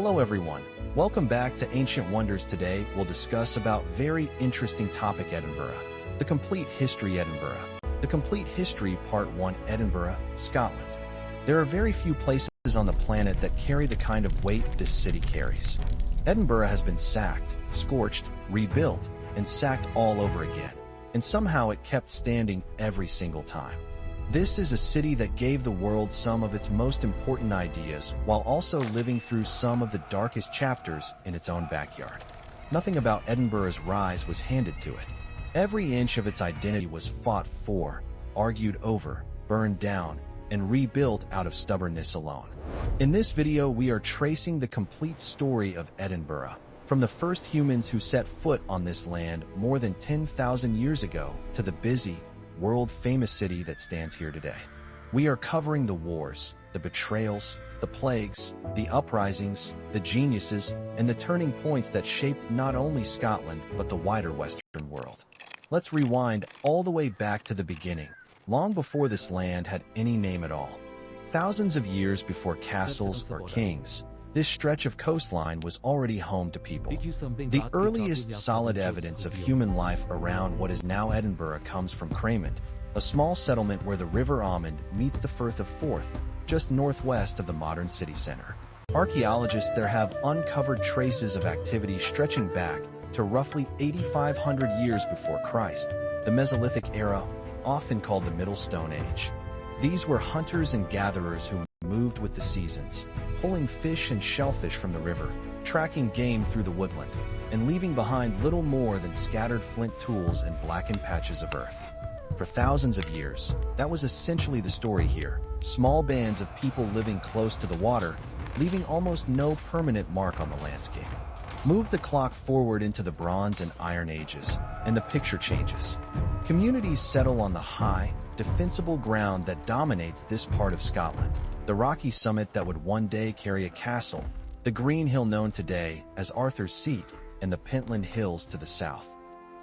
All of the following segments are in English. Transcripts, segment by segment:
Hello everyone, welcome back to Ancient Wonders. Today we'll discuss about very interesting topic Edinburgh. The Complete History Edinburgh. The Complete History Part 1 Edinburgh, Scotland. There are very few places on the planet that carry the kind of weight this city carries. Edinburgh has been sacked, scorched, rebuilt, and sacked all over again, and somehow it kept standing every single time. This is a city that gave the world some of its most important ideas while also living through some of the darkest chapters in its own backyard. Nothing about Edinburgh's rise was handed to it. Every inch of its identity was fought for, argued over, burned down, and rebuilt out of stubbornness alone. In this video, we are tracing the complete story of Edinburgh, from the first humans who set foot on this land more than 10,000 years ago to the busy, world-famous city that stands here today. We are covering the wars, the betrayals, the plagues, the uprisings, the geniuses, and the turning points that shaped not only Scotland but the wider Western world. Let's rewind all the way back to the beginning, long before this land had any name at all. Thousands of years before castles or kings, this stretch of coastline was already home to people. The earliest solid evidence of human life around what is now Edinburgh comes from Cramond, a small settlement where the River Amund meets the Firth of Forth, just northwest of the modern city center. Archaeologists there have uncovered traces of activity stretching back to roughly 8,500 years before Christ, the Mesolithic era, often called the Middle Stone Age. These were hunters and gatherers who moved with the seasons, pulling fish and shellfish from the river, tracking game through the woodland, and leaving behind little more than scattered flint tools and blackened patches of earth. For thousands of years, that was essentially the story here. Small bands of people living close to the water, leaving almost no permanent mark on the landscape. Move the clock forward into the Bronze and Iron Ages, and the picture changes. Communities settle on the high, defensible ground that dominates this part of Scotland. The rocky summit that would one day carry a castle, the green hill known today as Arthur's Seat, and the Pentland Hills to the south.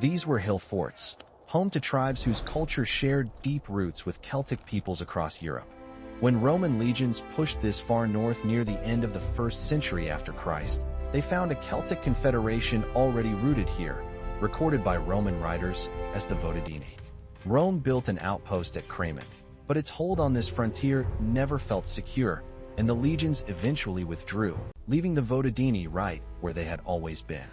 These were hill forts, home to tribes whose culture shared deep roots with Celtic peoples across Europe. When Roman legions pushed this far north near the end of the 1st century after Christ, they found a Celtic confederation already rooted here, recorded by Roman writers as the Votadini. Rome built an outpost at Cramond, but its hold on this frontier never felt secure, and the legions eventually withdrew, leaving the Votadini right where they had always been.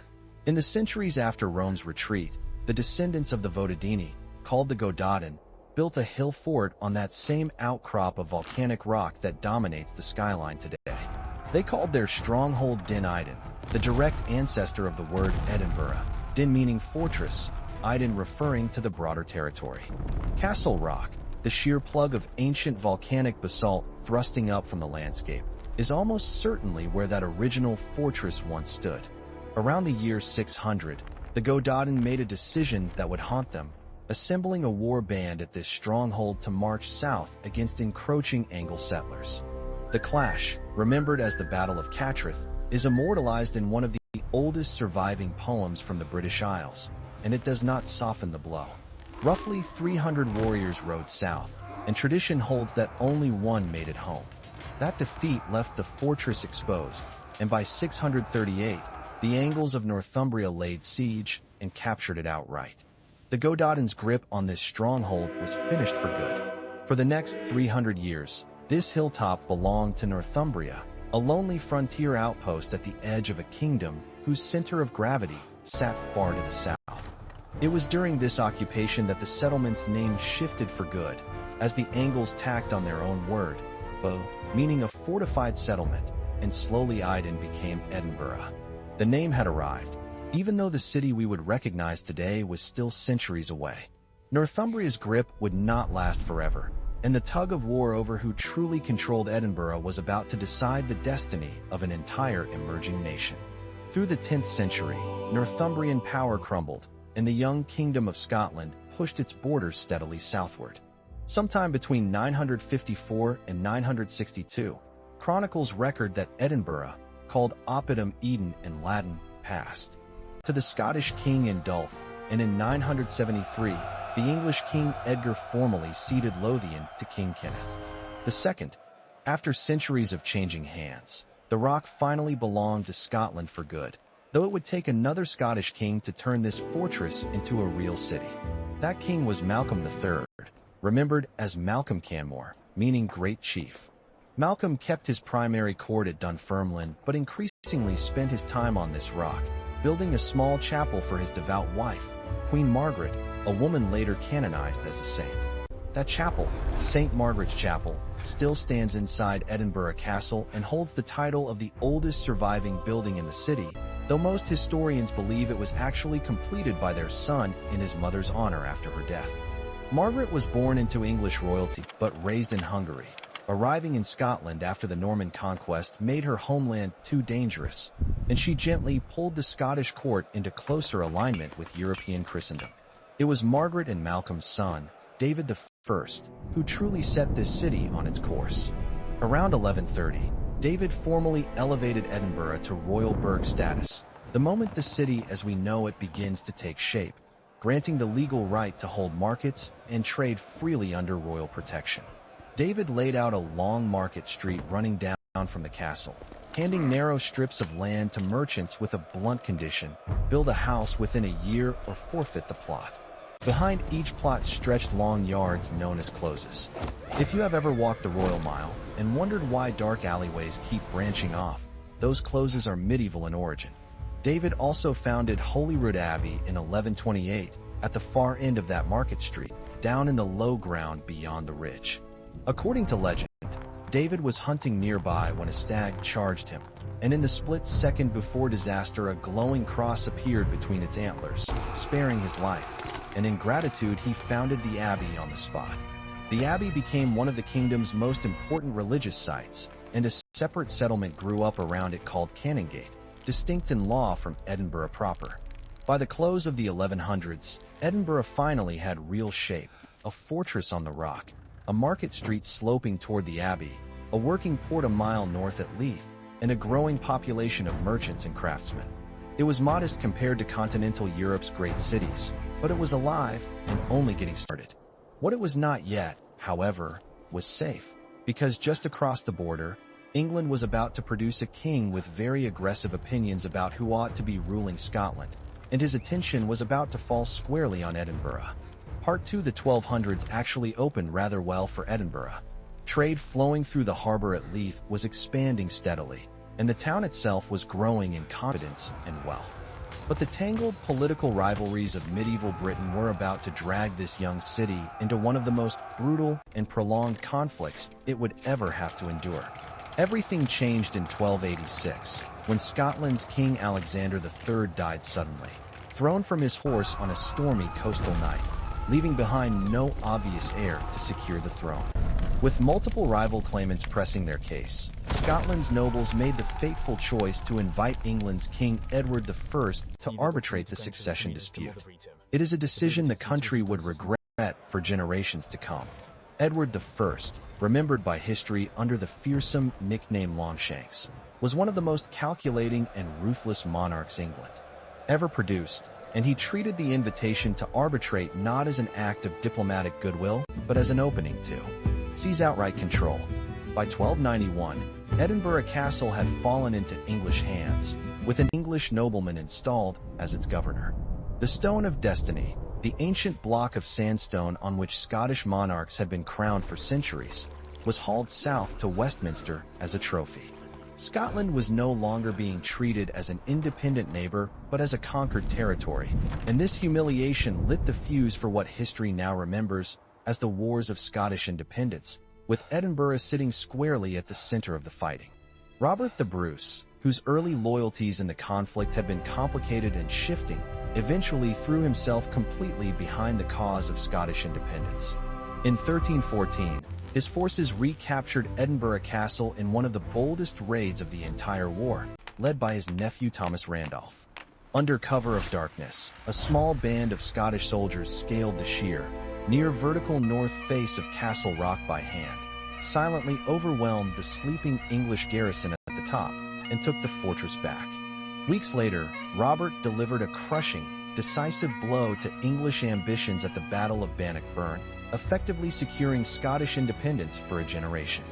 In the centuries after Rome's retreat, the descendants of the Votadini, called the Godaden, built a hill fort on that same outcrop of volcanic rock that dominates the skyline today. They called their stronghold Din Iden, the direct ancestor of the word Edinburgh, Din meaning fortress, Iden referring to the broader territory. Castle Rock, the sheer plug of ancient volcanic basalt thrusting up from the landscape, is almost certainly where that original fortress once stood. Around the year 600, the Godaden made a decision that would haunt them, assembling a war band at this stronghold to march south against encroaching Angle settlers. The clash, remembered as the Battle of Cattraeth, is immortalized in one of the oldest surviving poems from the British Isles, and it does not soften the blow. Roughly 300 warriors rode south, and tradition holds that only one made it home. That defeat left the fortress exposed, and by 638, the Angles of Northumbria laid siege and captured it outright. The Godaden's grip on this stronghold was finished for good. For the next 300 years, this hilltop belonged to Northumbria, a lonely frontier outpost at the edge of a kingdom whose center of gravity sat far to the south. It was during this occupation that the settlement's name shifted for good, as the Angles tacked on their own word, bo, meaning a fortified settlement, and slowly Iden became Edinburgh. The name had arrived, even though the city we would recognize today was still centuries away. Northumbria's grip would not last forever, and the tug of war over who truly controlled Edinburgh was about to decide the destiny of an entire emerging nation. Through the 10th century, Northumbrian power crumbled, and the young Kingdom of Scotland pushed its borders steadily southward. Sometime between 954 and 962, chronicles record that Edinburgh, called Oppidum Eden in Latin, passed to the Scottish king Indulf, and in 973, the English King Edgar formally ceded Lothian to King Kenneth II. After centuries of changing hands, The rock finally belonged to Scotland for good, though it would take another Scottish king to turn this fortress into a real city. That king was Malcolm III, remembered as Malcolm Canmore, meaning Great Chief. Malcolm kept his primary court at Dunfermline, but increasingly spent his time on this rock, building a small chapel for his devout wife, Queen Margaret, a woman later canonized as a saint. That chapel, St. Margaret's Chapel, still stands inside Edinburgh Castle and holds the title of the oldest surviving building in the city, though most historians believe it was actually completed by their son in his mother's honor after her death. Margaret was born into English royalty but raised in Hungary. Arriving in Scotland after the Norman conquest made her homeland too dangerous, and she gently pulled the Scottish court into closer alignment with European Christendom. It was Margaret and Malcolm's son, David I, who truly set this city on its course. Around 1130, David formally elevated Edinburgh to royal burgh status, the moment the city as we know it begins to take shape, granting the legal right to hold markets and trade freely under royal protection. David laid out a long market street running down from the castle, handing narrow strips of land to merchants with a blunt condition: build a house within a year or forfeit the plot. Behind each plot stretched long yards known as closes. If you have ever walked the Royal Mile and wondered why dark alleyways keep branching off, those closes are medieval in origin. David also founded Holyrood Abbey in 1128 at the far end of that market street, down in the low ground beyond the ridge. According to legend, David was hunting nearby when a stag charged him, and in the split second before disaster a glowing cross appeared between its antlers, sparing his life, and in gratitude he founded the abbey on the spot. The abbey became one of the kingdom's most important religious sites, and a separate settlement grew up around it called Canongate, distinct in law from Edinburgh proper. By the close of the 1100s, Edinburgh finally had real shape: a fortress on the rock, a market street sloping toward the abbey, a working port a mile north at Leith, and a growing population of merchants and craftsmen. It was modest compared to continental Europe's great cities, but it was alive and only getting started. What it was not yet, however, was safe, because just across the border, England was about to produce a king with very aggressive opinions about who ought to be ruling Scotland, and his attention was about to fall squarely on Edinburgh. Part 2. The 1200s actually opened rather well for Edinburgh. Trade flowing through the harbor at Leith was expanding steadily, and the town itself was growing in confidence and wealth. But the tangled political rivalries of medieval Britain were about to drag this young city into one of the most brutal and prolonged conflicts it would ever have to endure. Everything changed in 1286, when Scotland's King Alexander III died suddenly, thrown from his horse on a stormy coastal night, leaving behind no obvious heir to secure the throne. With multiple rival claimants pressing their case, Scotland's nobles made the fateful choice to invite England's King Edward I to arbitrate the succession dispute. It is a decision the country would regret for generations to come. Edward I, remembered by history under the fearsome nickname Longshanks, was one of the most calculating and ruthless monarchs England ever produced, and he treated the invitation to arbitrate not as an act of diplomatic goodwill, but as an opening to seize outright control. By 1291, Edinburgh Castle had fallen into English hands, with an English nobleman installed as its governor. The Stone of Destiny, the ancient block of sandstone on which Scottish monarchs had been crowned for centuries, was hauled south to Westminster as a trophy. Scotland was no longer being treated as an independent neighbor, but as a conquered territory, and this humiliation lit the fuse for what history now remembers as the Wars of Scottish Independence, with Edinburgh sitting squarely at the center of the fighting. Robert the Bruce, whose early loyalties in the conflict had been complicated and shifting, eventually threw himself completely behind the cause of Scottish independence. In 1314, his forces recaptured Edinburgh Castle in one of the boldest raids of the entire war, led by his nephew Thomas Randolph. Under cover of darkness, a small band of Scottish soldiers scaled the sheer, near vertical north face of Castle Rock by hand, silently overwhelmed the sleeping English garrison at the top, and took the fortress back. Weeks later, Robert delivered a crushing, decisive blow to English ambitions at the Battle of Bannockburn, effectively securing Scottish independence for a generation.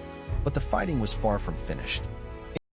But the fighting was far from finished.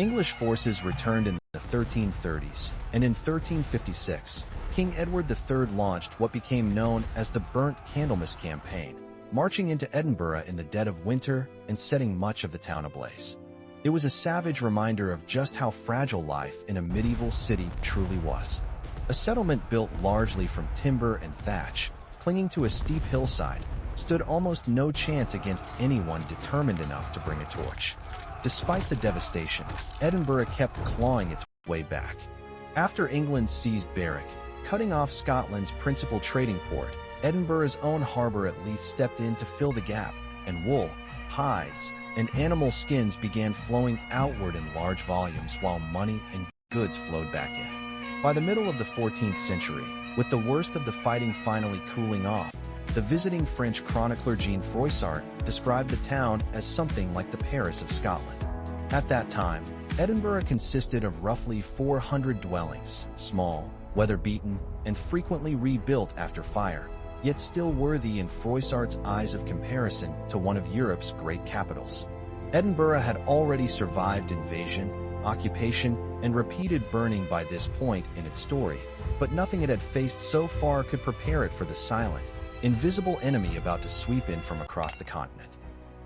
English forces returned in the 1330s, and in 1356, King Edward III launched what became known as the Burnt Candlemas Campaign, marching into Edinburgh in the dead of winter and setting much of the town ablaze. It was a savage reminder of just how fragile life in a medieval city truly was. A settlement built largely from timber and thatch, clinging to a steep hillside, stood almost no chance against anyone determined enough to bring a torch. Despite the devastation, Edinburgh kept clawing its way back. After England seized Berwick, cutting off Scotland's principal trading port, Edinburgh's own harbour at least stepped in to fill the gap, and wool, hides, and animal skins began flowing outward in large volumes while money and goods flowed back in. By the middle of the 14th century, with the worst of the fighting finally cooling off, the visiting French chronicler Jean Froissart described the town as something like the Paris of Scotland. At that time, Edinburgh consisted of roughly 400 dwellings, small, weather-beaten, and frequently rebuilt after fire, yet still worthy in Froissart's eyes of comparison to one of Europe's great capitals. Edinburgh had already survived invasion, occupation, and repeated burning by this point in its story, but nothing it had faced so far could prepare it for the silent, invisible enemy about to sweep in from across the continent.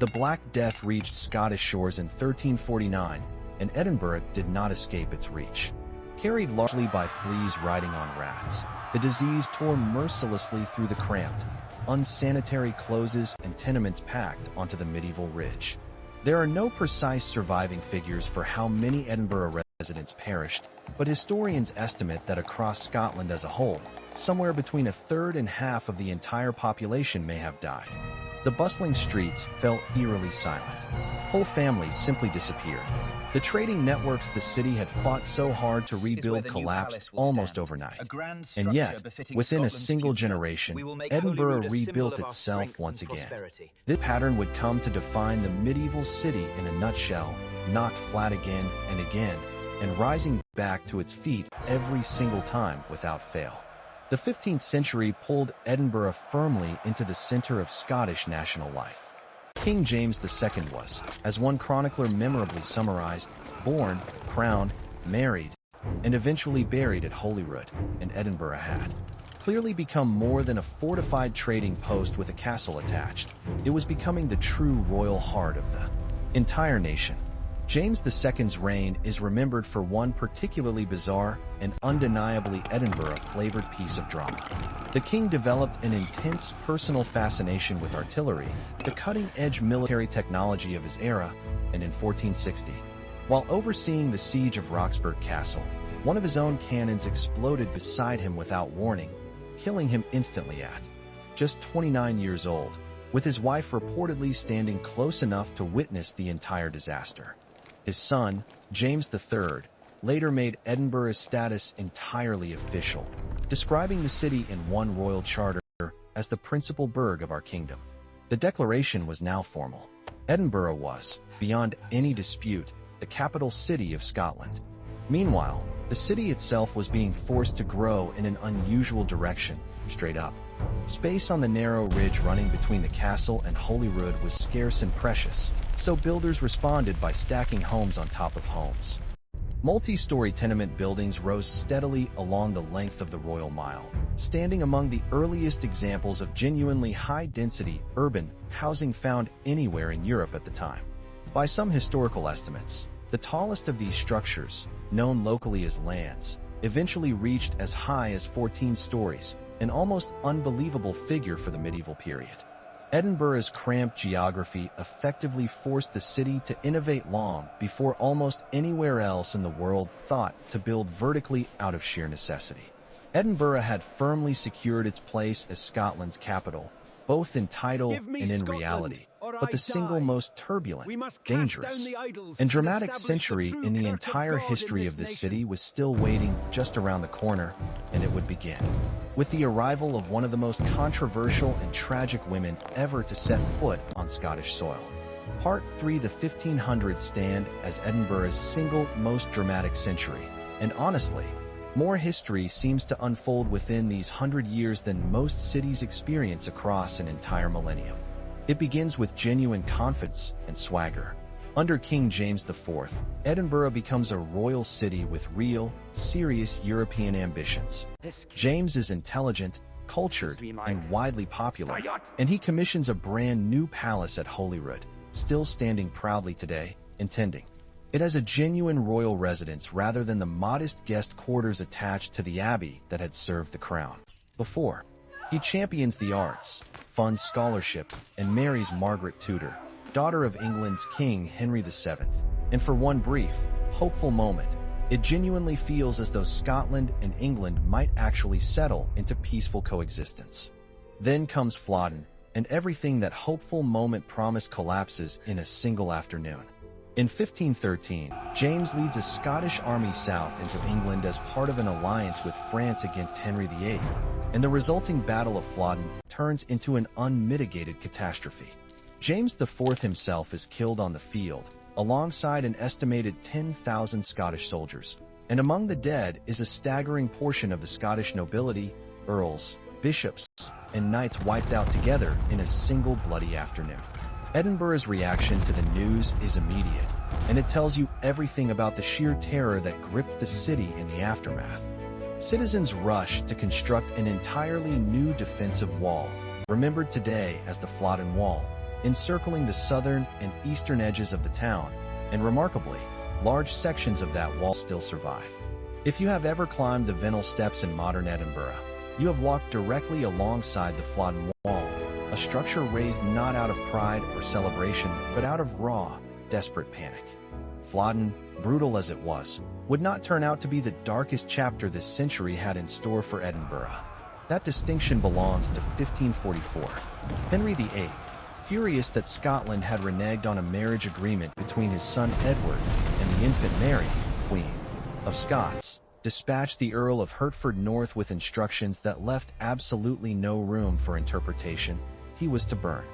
The Black Death reached Scottish shores in 1349, and Edinburgh did not escape its reach. Carried largely by fleas riding on rats, the disease tore mercilessly through the cramped, unsanitary closes and tenements packed onto the medieval ridge. There are no precise surviving figures for how many Edinburgh residents perished, but historians estimate that across Scotland as a whole, somewhere between a third and half of the entire population may have died. The bustling streets fell eerily silent. Whole families simply disappeared. The trading networks the city had fought so hard to rebuild collapsed almost overnight. And yet, within a single generation, Edinburgh rebuilt itself once again. This pattern would come to define the medieval city in a nutshell, knocked flat again and rising back to its feet every single time without fail. The 15th century pulled Edinburgh firmly into the center of Scottish national life. King James II was, as one chronicler memorably summarized, born, crowned, married, and eventually buried at Holyrood, and Edinburgh had clearly become more than a fortified trading post with a castle attached. It was becoming the true royal heart of the entire nation. James II's reign is remembered for one particularly bizarre and undeniably Edinburgh-flavored piece of drama. The king developed an intense personal fascination with artillery, the cutting-edge military technology of his era, and in 1460, while overseeing the siege of Roxburgh Castle, one of his own cannons exploded beside him without warning, killing him instantly at just 29 years old, with his wife reportedly standing close enough to witness the entire disaster. His son, James III, later made Edinburgh's status entirely official, describing the city in one royal charter as the principal burgh of our kingdom. The declaration was now formal. Edinburgh was, beyond any dispute, the capital city of Scotland. Meanwhile, the city itself was being forced to grow in an unusual direction, straight up. Space on the narrow ridge running between the castle and Holyrood was scarce and precious, so builders responded by stacking homes on top of homes. Multi-story tenement buildings rose steadily along the length of the Royal Mile, standing among the earliest examples of genuinely high-density urban housing found anywhere in Europe at the time. By some historical estimates, the tallest of these structures, known locally as lands, eventually reached as high as 14 stories, an almost unbelievable figure for the medieval period. Edinburgh's cramped geography effectively forced the city to innovate long before almost anywhere else in the world thought to build vertically out of sheer necessity. Edinburgh had firmly secured its place as Scotland's capital, both in title and in reality, but the single most turbulent, dangerous, and dramatic century in the entire history of the city was still waiting just around the corner, and it would begin with the arrival of one of the most controversial and tragic women ever to set foot on Scottish soil. Part 3. The 1500s stand as Edinburgh's single most dramatic century, and honestly, more history seems to unfold within these 100 years than most cities experience across an entire millennium. It begins with genuine confidence and swagger. Under King James IV, Edinburgh becomes a royal city with real, serious European ambitions. James is intelligent, cultured, and widely popular, and he commissions a brand new palace at Holyrood, still standing proudly today, intending. It has a genuine royal residence rather than the modest guest quarters attached to the abbey that had served the crown before. He champions the arts, funds scholarship, and marries Margaret Tudor, daughter of England's King Henry VII. And for one brief, hopeful moment, it genuinely feels as though Scotland and England might actually settle into peaceful coexistence. Then comes Flodden, and everything that hopeful moment promised collapses in a single afternoon. In 1513, James leads a Scottish army south into England as part of an alliance with France against Henry VIII, and the resulting Battle of Flodden turns into an unmitigated catastrophe. James IV himself is killed on the field, alongside an estimated 10,000 Scottish soldiers, and among the dead is a staggering portion of the Scottish nobility, earls, bishops, and knights wiped out together in a single bloody afternoon. Edinburgh's reaction to the news is immediate, and it tells you everything about the sheer terror that gripped the city in the aftermath. Citizens rush to construct an entirely new defensive wall, remembered today as the Flodden Wall, encircling the southern and eastern edges of the town, and remarkably, large sections of that wall still survive. If you have ever climbed the Vennel Steps in modern Edinburgh, you have walked directly alongside the Flodden Wall, a structure raised not out of pride or celebration, but out of raw, desperate panic. Flodden, brutal as it was, would not turn out to be the darkest chapter this century had in store for Edinburgh. That distinction belongs to 1544. Henry VIII, furious that Scotland had reneged on a marriage agreement between his son Edward and the infant Mary, Queen of Scots, dispatched the Earl of Hertford north with instructions that left absolutely no room for interpretation. He was to burn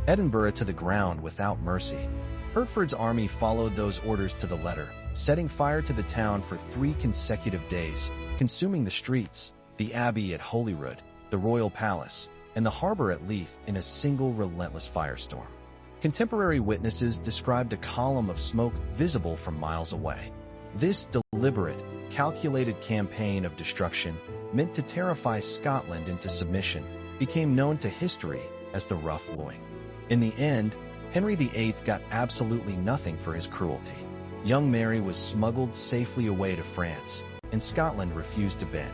Edinburgh to the ground without mercy. Hertford's army followed those orders to the letter, setting fire to the town for 3 consecutive days, consuming the streets, the abbey at Holyrood, the royal palace, and the harbor at Leith in a single relentless firestorm. Contemporary witnesses described a column of smoke visible from miles away. This deliberate, calculated campaign of destruction, meant to terrify Scotland into submission, became known to history as the Rough Wooing. In the end, Henry VIII got absolutely nothing for his cruelty. Young Mary was smuggled safely away to France, and Scotland refused to bend.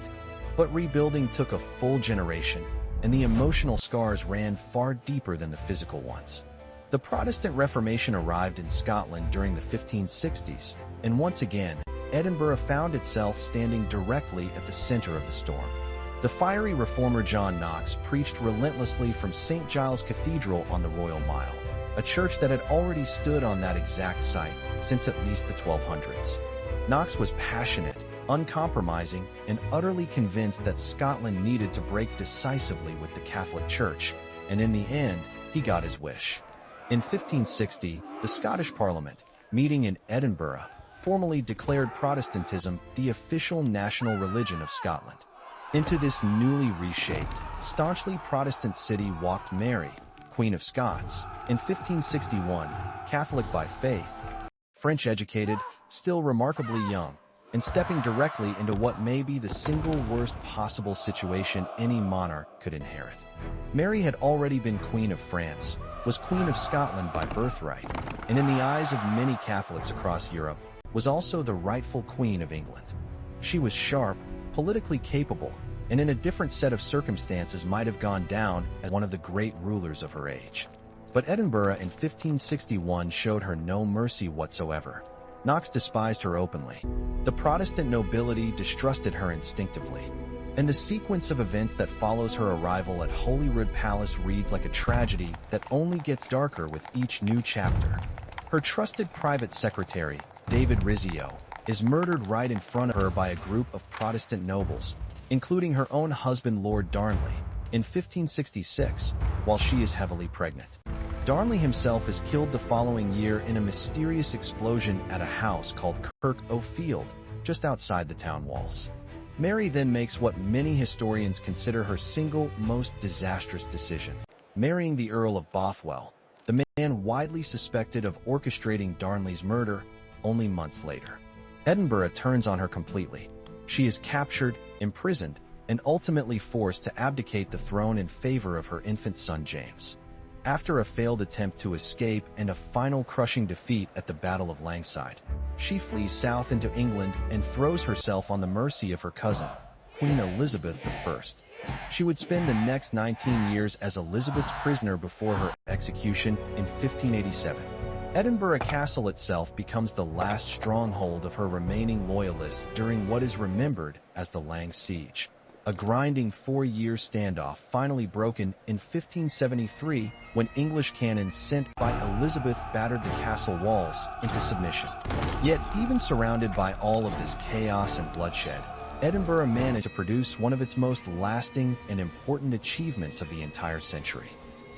But rebuilding took a full generation, and the emotional scars ran far deeper than the physical ones. The Protestant Reformation arrived in Scotland during the 1560s, and once again, Edinburgh found itself standing directly at the center of the storm. The fiery reformer John Knox preached relentlessly from St. Giles Cathedral on the Royal Mile, a church that had already stood on that exact site since at least the 1200s. Knox was passionate, uncompromising, and utterly convinced that Scotland needed to break decisively with the Catholic Church, and in the end, he got his wish. In 1560, the Scottish Parliament, meeting in Edinburgh, formally declared Protestantism the official national religion of Scotland. Into this newly reshaped, staunchly Protestant city walked Mary, Queen of Scots, in 1561, Catholic by faith, French-educated, still remarkably young, and stepping directly into what may be the single worst possible situation any monarch could inherit. Mary had already been Queen of France, was Queen of Scotland by birthright, and in the eyes of many Catholics across Europe, was also the rightful Queen of England. She was sharp, politically capable, and in a different set of circumstances might have gone down as one of the great rulers of her age. But Edinburgh in 1561 showed her no mercy whatsoever. Knox despised her openly. The Protestant nobility distrusted her instinctively. And the sequence of events that follows her arrival at Holyrood Palace reads like a tragedy that only gets darker with each new chapter. Her trusted private secretary, David Rizzio, is murdered right in front of her by a group of Protestant nobles, including her own husband Lord Darnley, in 1566, while she is heavily pregnant. Darnley himself is killed the following year in a mysterious explosion at a house called Kirk o' Field, just outside the town walls. Mary then makes what many historians consider her single most disastrous decision, marrying the Earl of Bothwell, the man widely suspected of orchestrating Darnley's murder only months later. Edinburgh turns on her completely. She is captured, imprisoned, and ultimately forced to abdicate the throne in favor of her infant son James. After a failed attempt to escape and a final crushing defeat at the Battle of Langside, she flees south into England and throws herself on the mercy of her cousin, Queen Elizabeth I. She would spend the next 19 years as Elizabeth's prisoner before her execution in 1587. Edinburgh Castle itself becomes the last stronghold of her remaining loyalists during what is remembered as the Lang Siege, a grinding 4-year standoff finally broken in 1573 when English cannons sent by Elizabeth battered the castle walls into submission. Yet, even surrounded by all of this chaos and bloodshed, Edinburgh managed to produce one of its most lasting and important achievements of the entire century.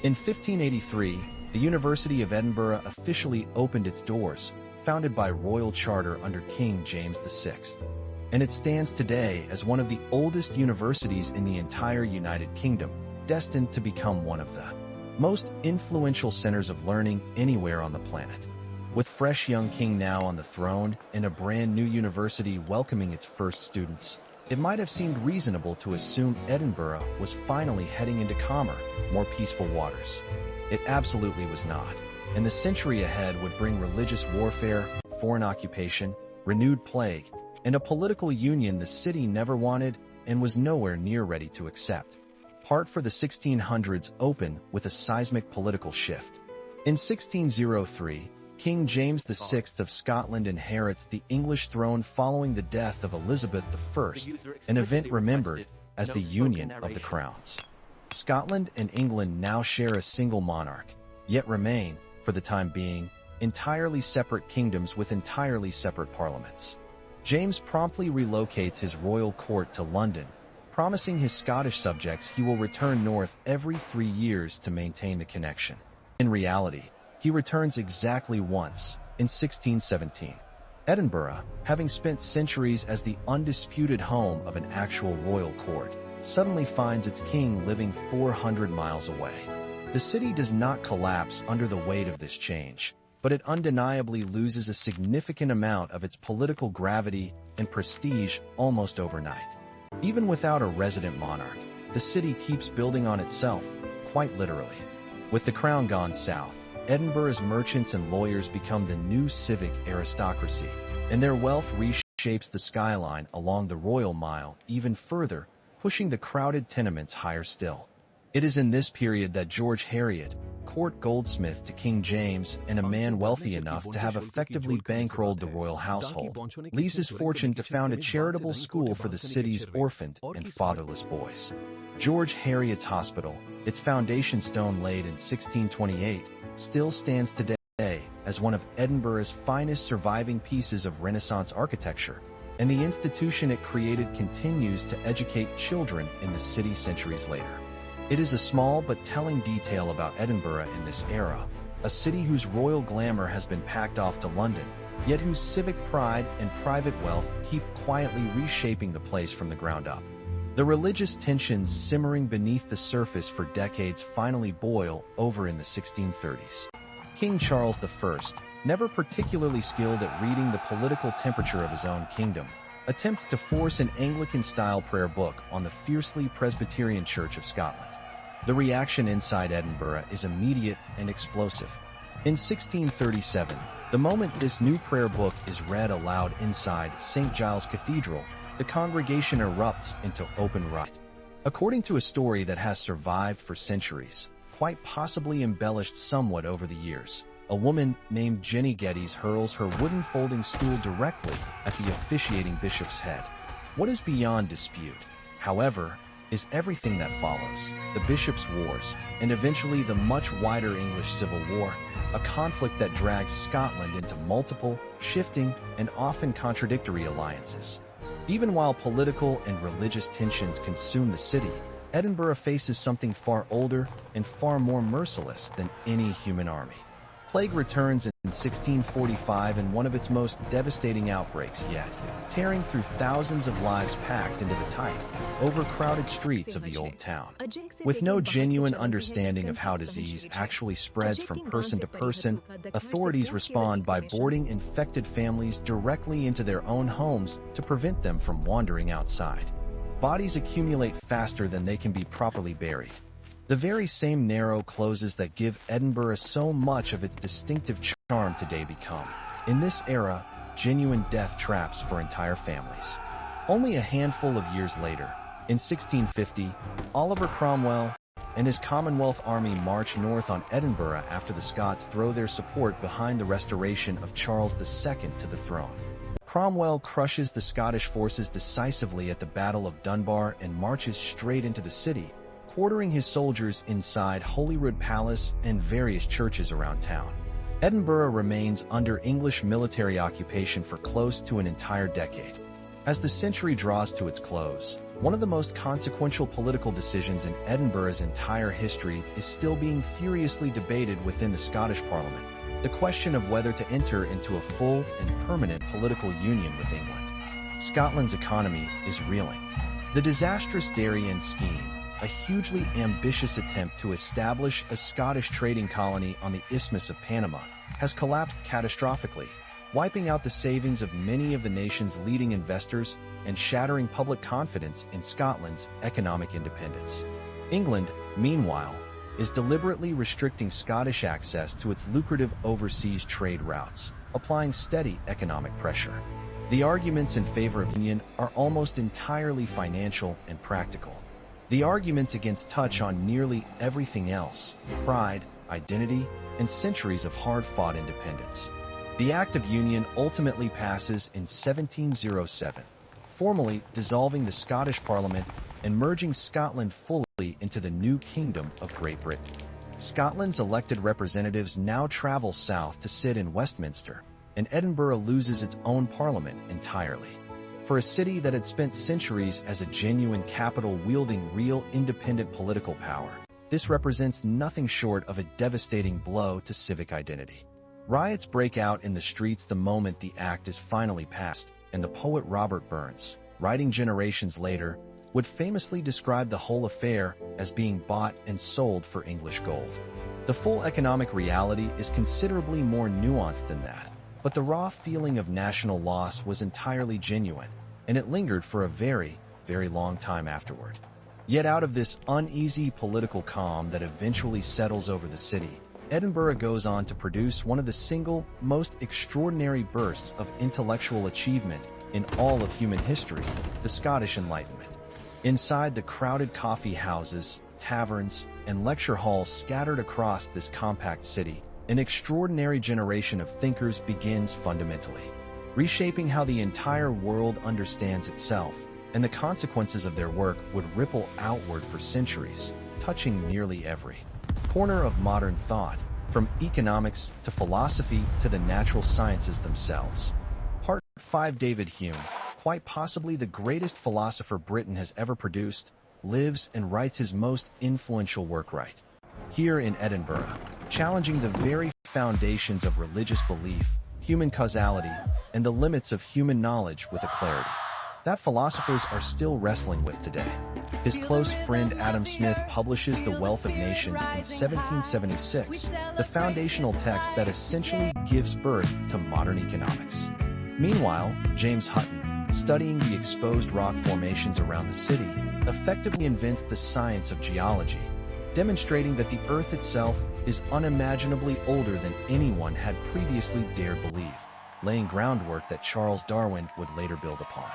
In 1583, the University of Edinburgh officially opened its doors, founded by royal charter under King James VI. And it stands today as one of the oldest universities in the entire United Kingdom, destined to become one of the most influential centers of learning anywhere on the planet. With fresh young king now on the throne and a brand new university welcoming its first students, it might have seemed reasonable to assume Edinburgh was finally heading into calmer, more peaceful waters. It absolutely was not, and the century ahead would bring religious warfare, foreign occupation, renewed plague, and a political union the city never wanted and was nowhere near ready to accept. Part for the 1600s open with a seismic political shift. In 1603, King James VI of Scotland inherits the English throne following the death of Elizabeth I, an event remembered as the Union of the Crowns. Scotland and England now share a single monarch, yet remain, for the time being, entirely separate kingdoms with entirely separate parliaments. James promptly relocates his royal court to London, promising his Scottish subjects he will return north every 3 years to maintain the connection. In reality, he returns exactly once, in 1617. Edinburgh, having spent centuries as the undisputed home of an actual royal court, suddenly finds its king living 400 miles away. The city does not collapse under the weight of this change, but it undeniably loses a significant amount of its political gravity and prestige almost overnight. Even without a resident monarch, the city keeps building on itself, quite literally. With the crown gone south, Edinburgh's merchants and lawyers become the new civic aristocracy, and their wealth reshapes the skyline along the Royal Mile even further, pushing the crowded tenements higher still. It is in this period that George Heriot, court goldsmith to King James and a man wealthy enough to have effectively bankrolled the royal household, leaves his fortune to found a charitable school for the city's orphaned and fatherless boys. George Heriot's Hospital, its foundation stone laid in 1628, still stands today as one of Edinburgh's finest surviving pieces of Renaissance architecture, and the institution it created continues to educate children in the city centuries later. It is a small but telling detail about Edinburgh in this era, a city whose royal glamour has been packed off to London, yet whose civic pride and private wealth keep quietly reshaping the place from the ground up. The religious tensions simmering beneath the surface for decades finally boil over in the 1630s. King Charles I, never particularly skilled at reading the political temperature of his own kingdom, attempts to force an Anglican-style prayer book on the fiercely Presbyterian Church of Scotland. The reaction inside Edinburgh is immediate and explosive. In 1637, the moment this new prayer book is read aloud inside St. Giles Cathedral, the congregation erupts into open riot. According to a story that has survived for centuries, quite possibly embellished somewhat over the years, a woman named Jenny Geddes hurls her wooden folding stool directly at the officiating bishop's head. What is beyond dispute, however, is everything that follows: the bishops' wars, and eventually the much wider English Civil War, a conflict that drags Scotland into multiple, shifting, and often contradictory alliances. Even while political and religious tensions consume the city, Edinburgh faces something far older and far more merciless than any human army: Plague returns in 1645 in one of its most devastating outbreaks yet, tearing through thousands of lives packed into the tight, overcrowded streets of the old town. With no genuine understanding of how disease actually spreads from person to person, authorities respond by boarding infected families directly into their own homes to prevent them from wandering outside. Bodies accumulate faster than they can be properly buried. The very same narrow closes that give Edinburgh so much of its distinctive charm today become, in this era, genuine death traps for entire families. Only a handful of years later, in 1650, Oliver Cromwell and his Commonwealth Army march north on Edinburgh after the Scots throw their support behind the restoration of Charles II to the throne. Cromwell crushes the Scottish forces decisively at the Battle of Dunbar and marches straight into the city, quartering his soldiers inside Holyrood Palace and various churches around town. Edinburgh remains under English military occupation for close to an entire decade. As the century draws to its close, one of the most consequential political decisions in Edinburgh's entire history is still being furiously debated within the Scottish Parliament: the question of whether to enter into a full and permanent political union with England. Scotland's economy is reeling. The disastrous Darien scheme, a hugely ambitious attempt to establish a Scottish trading colony on the Isthmus of Panama, has collapsed catastrophically, wiping out the savings of many of the nation's leading investors and shattering public confidence in Scotland's economic independence. England, meanwhile, is deliberately restricting Scottish access to its lucrative overseas trade routes, applying steady economic pressure. The arguments in favor of union are almost entirely financial and practical. The arguments against touch on nearly everything else: pride, identity, and centuries of hard-fought independence. The Act of Union ultimately passes in 1707, formally dissolving the Scottish Parliament and merging Scotland fully into the new Kingdom of Great Britain. Scotland's elected representatives now travel south to sit in Westminster, and Edinburgh loses its own parliament entirely. For a city that had spent centuries as a genuine capital wielding real independent political power, this represents nothing short of a devastating blow to civic identity. Riots break out in the streets the moment the act is finally passed, and the poet Robert Burns, writing generations later, would famously describe the whole affair as being bought and sold for English gold. The full economic reality is considerably more nuanced than that, but the raw feeling of national loss was entirely genuine, and it lingered for a very, very long time afterward. Yet out of this uneasy political calm that eventually settles over the city, Edinburgh goes on to produce one of the single most extraordinary bursts of intellectual achievement in all of human history: the Scottish Enlightenment. Inside the crowded coffee houses, taverns, and lecture halls scattered across this compact city, an extraordinary generation of thinkers begins fundamentally, reshaping how the entire world understands itself, and the consequences of their work would ripple outward for centuries, touching nearly every corner of modern thought, from economics to philosophy to the natural sciences themselves. Part 5. David Hume, quite possibly the greatest philosopher Britain has ever produced, lives and writes his most influential work right here in Edinburgh, challenging the very foundations of religious belief, human causality, and the limits of human knowledge with a clarity that philosophers are still wrestling with today. His close friend Adam Smith publishes The Wealth of Nations in 1776, the foundational text that essentially gives birth to modern economics. Meanwhile, James Hutton, studying the exposed rock formations around the city, effectively invents the science of geology, demonstrating that the Earth itself is unimaginably older than anyone had previously dared believe, laying groundwork that Charles Darwin would later build upon.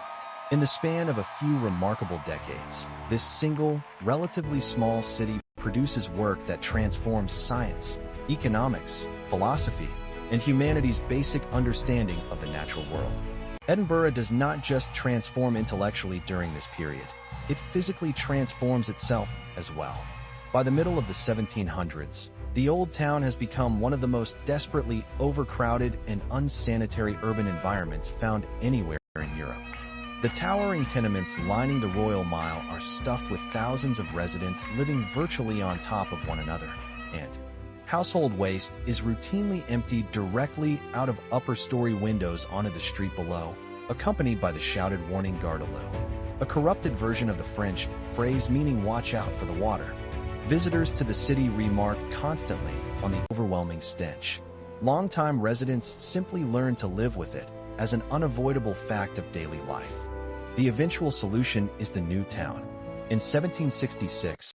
In the span of a few remarkable decades, this single, relatively small city produces work that transforms science, economics, philosophy, and humanity's basic understanding of the natural world. Edinburgh does not just transform intellectually during this period, it physically transforms itself as well. By the middle of the 1700s, the Old Town has become one of the most desperately overcrowded and unsanitary urban environments found anywhere in Europe. The towering tenements lining the Royal Mile are stuffed with thousands of residents living virtually on top of one another, and Household waste is routinely emptied directly out of upper-story windows onto the street below, accompanied by the shouted warning "Garde-l'eau," a corrupted version of the French phrase meaning "watch out for the water." Visitors to the city remark constantly on the overwhelming stench. Longtime residents simply learn to live with it as an unavoidable fact of daily life. The eventual solution is the new town. In 1766,